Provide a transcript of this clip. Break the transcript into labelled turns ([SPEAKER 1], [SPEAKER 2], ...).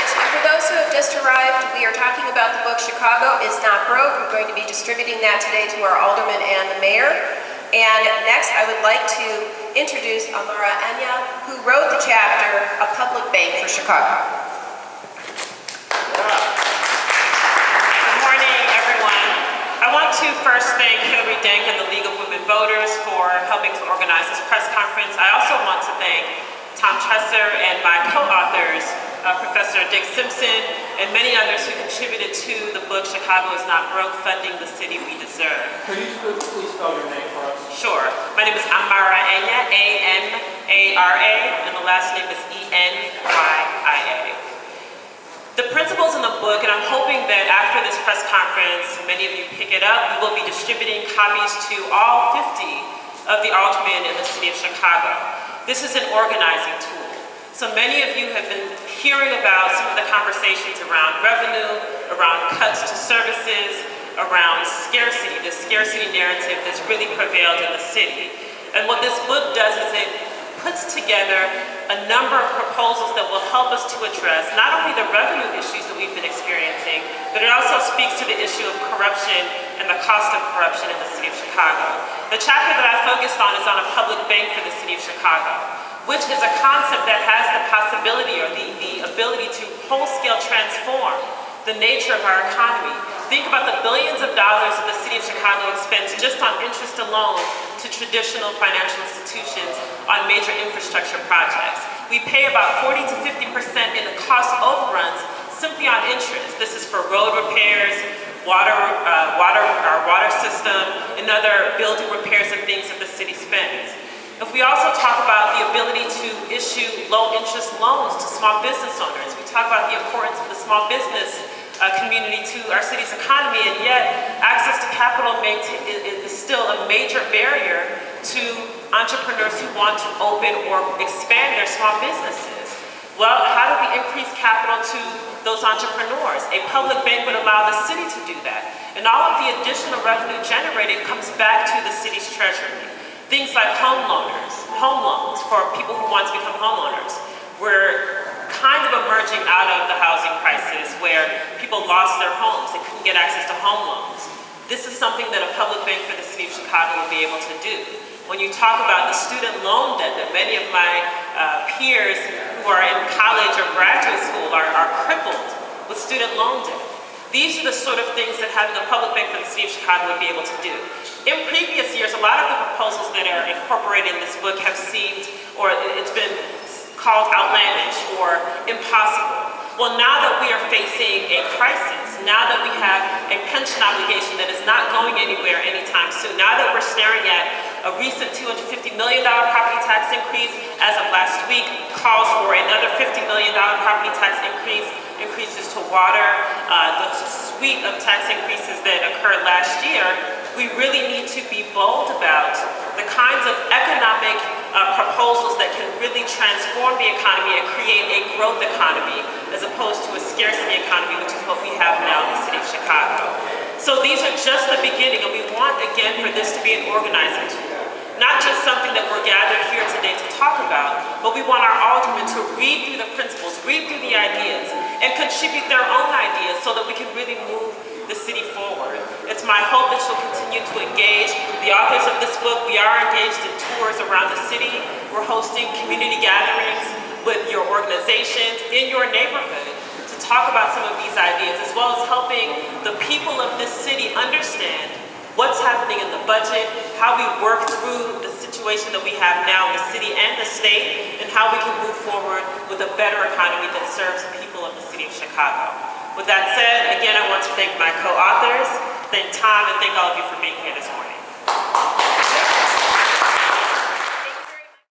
[SPEAKER 1] For those who have just arrived, we are talking about the book Chicago is Not Broke. We're going to be distributing that today to our aldermen and the mayor. And next, I would like to introduce Amara Enya, who wrote the chapter, A Public Bank for Chicago.
[SPEAKER 2] Good morning, everyone. I want to first thank Hillary Denk and the League of Women Voters for helping to organize this press conference. I also want to thank Tom Chesser and my co-authors, Professor Dick Simpson, and many others who contributed to the book Chicago is Not Broke, Funding the City We Deserve.
[SPEAKER 3] Could you please spell your name for us?
[SPEAKER 2] Sure. My name is Amara Enya, A-N-A-R-A, and the last name is E-N-Y-I-A. The principles in the book, and I'm hoping that after this press conference, many of you pick it up, we will be distributing copies to all 50 of the aldermen in the city of Chicago. This is an organizing tool. So many of you have been hearing about some of the conversations around revenue, around cuts to services, around scarcity, the scarcity narrative that's really prevailed in the city. And what this book does is it puts together a number of proposals that will help us to address not only the revenue issues that we've been experiencing, but it also speaks to the issue of corruption and the cost of corruption in the city of Chicago. The chapter that I focused on is on a public bank for the city of Chicago, which is a concept that has the possibility or the ability to whole-scale transform the nature of our economy. Think about the billions of dollars that the city of Chicago expends just on interest alone to traditional financial institutions on major infrastructure projects. We pay about 40 to 50% in the cost overruns simply on interest. This is for road repairs, our water system, and other building repairs and things that the city spends. If we also talk about the ability to issue low-interest loans to small business owners, we talk about the importance of the small business community to our city's economy, and yet access to capital is still a major barrier to entrepreneurs who want to open or expand their small businesses. Well, how do we increase capital to those entrepreneurs? A public bank would allow the city to do that, and all of the additional revenue generated comes back to the city's treasury. Things like home loans for people who want to become homeowners. We're kind of emerging out of the housing crisis where people lost their homes, they couldn't get access to home loans. This is something that a public bank for the city of Chicago will be able to do. When you talk about the student loan debt that many of my peers who are in college or graduate school are crippled with student loan debt. These are the sort of things that having a public bank for the city of Chicago would be able to do. In previous years, a lot of the proposals that are incorporated in this book have seemed, or it's been called outlandish or impossible. Well, now that we are facing a crisis, now that we have a pension obligation that is not going anywhere anytime soon, now that we're staring at a recent $250 million property tax increase, as of last week, calls for another $50 million property tax increase, increases to water, the suite of tax increases that occurred last year, we really need to be bold about the kinds of economic proposals that can really transform the economy and create a growth economy as opposed to a scarcity economy, which is what we have now in the city of Chicago. So these are just the beginning, and we want, again, for this to be an organizing tool. Not just something that we're gathered here today to talk about, but we want our aldermen to read through the principles, read through the ideas, and contribute their own ideas so that we can really move the city forward. It's my hope that you'll continue to engage the authors of this book. We are engaged in tours around the city. We're hosting community gatherings with your organizations in your neighborhood to talk about some of these ideas, as well as helping the people of this city understand what's happening in the budget, how we work through the situation that we have now in the city and the state, and how we can move forward with a better economy that serves the people of the city of Chicago. With that said, again, I want to thank my co-authors, thank Tom, and thank all of you for being here this morning.